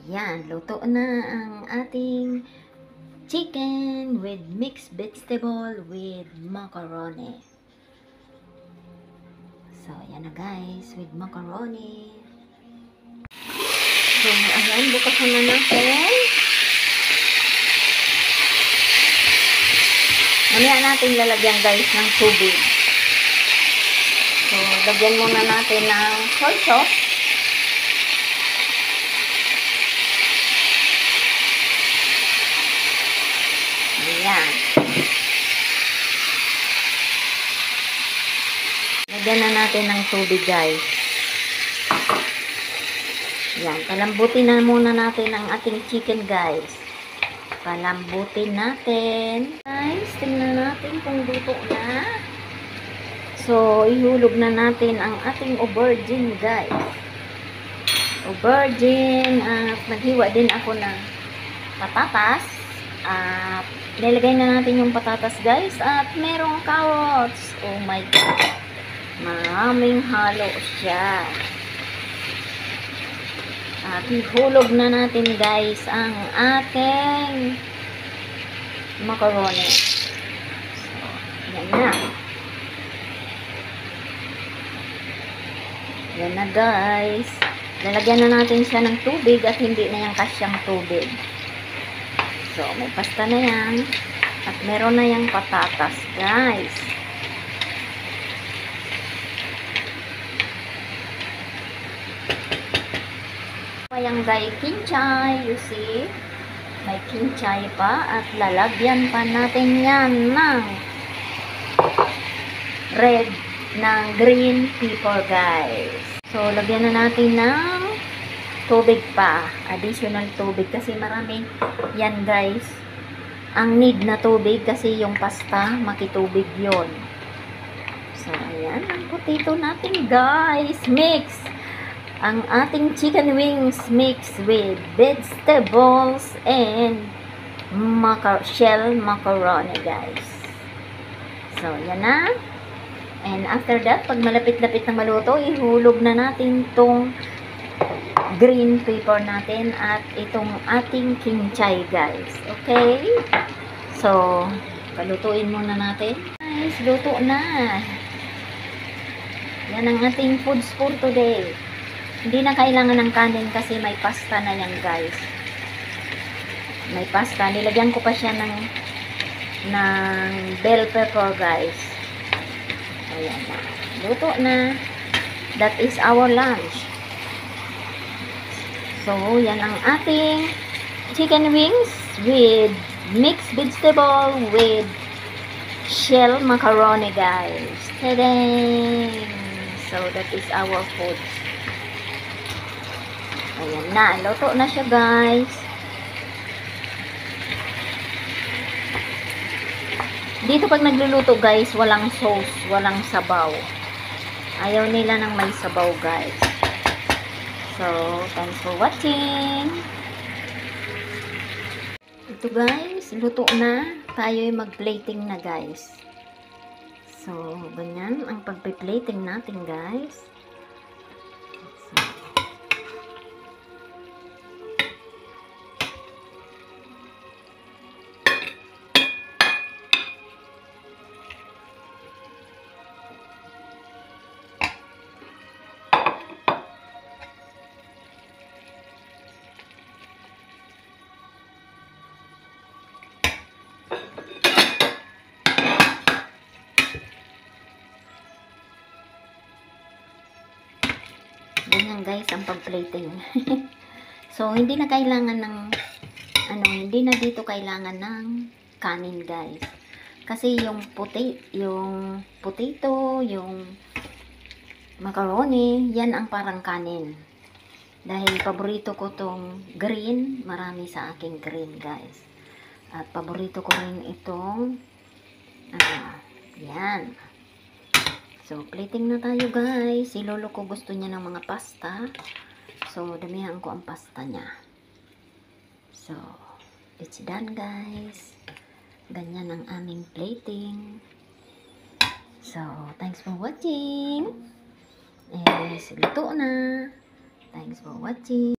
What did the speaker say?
Ayan, luto na ang ating chicken with mixed vegetable with macaroni. So, ayan na guys, with macaroni. So, ayan, bukasan na natin. Mamaya natin lalagyan guys ng tubig. So, lagyan muna natin ng soy sauce. Ayan. Lagyan na natin ng tubig guys. Ayan. Palambutin na muna natin ang ating chicken guys. Palambutin natin. Guys, tingnan natin kung luto na. So, ihulog na natin ang ating aubergine guys. Aubergine. At naghiwa din ako ng patatas. At nilagay na natin yung patatas guys. At merong carrots. Oh my God. Maraming halo siya. At ihulog na natin guys ang ating macaroni. So, yan na. Yan na guys. Lalagyan na natin siya ng tubig at hindi na yan kasyang tubig. So, may pasta na yan. At meron na yung patatas, guys. Ayan guys, kinchay, you see? May kinchay pa. At lalagyan pa natin yan ng green pepper, guys. So, lagyan na natin ng tubig pa. Additional tubig. Kasi marami yan guys. Ang need na tubig kasi yung pasta, makitubig yon. So, ayan. Ang potato natin guys. Mix. Ang ating chicken wings mix with vegetables and shell macaroni guys. So, yan na. And after that, pag malapit-lapit na maluto, ihulog na natin tong green pepper natin at itong ating kinchay guys. Okay? So, palutuin muna natin. Guys, luto na. Yan ang ating foods for today. Hindi na kailangan ng kanin kasi may pasta na yan guys. May pasta. Nilagyan ko pa siya ng bell pepper guys. Ayan na. Luto na. That is our lunch. So, yan ang ating chicken wings with mixed vegetable with shell macaroni guys. Ta-da! So, that is our food. Ayan na. Luto na siya guys. Dito pag nagluluto guys, walang sauce, walang sabaw. Ayaw nila ng may sabaw guys. So, thanks for watching. Ito guys, luto na. Tayo'y mag-plating na guys. So, ganyan ang pag-plating natin guys. Ganyan guys ang pag-plating. So, hindi na kailangan ng hindi na dito kailangan ng kanin guys. Kasi yung potato, yung macaroni, yan ang parang kanin. Dahil paborito ko tong green, marami sa aking green guys. At paborito ko rin itong yan. So, plating na tayo guys. Si lolo ko gusto niya ng mga pasta. So, damihan ko ang pasta niya. So, it's done guys. Ganyan ang aming plating. So, thanks for watching. Luto na. Thanks for watching.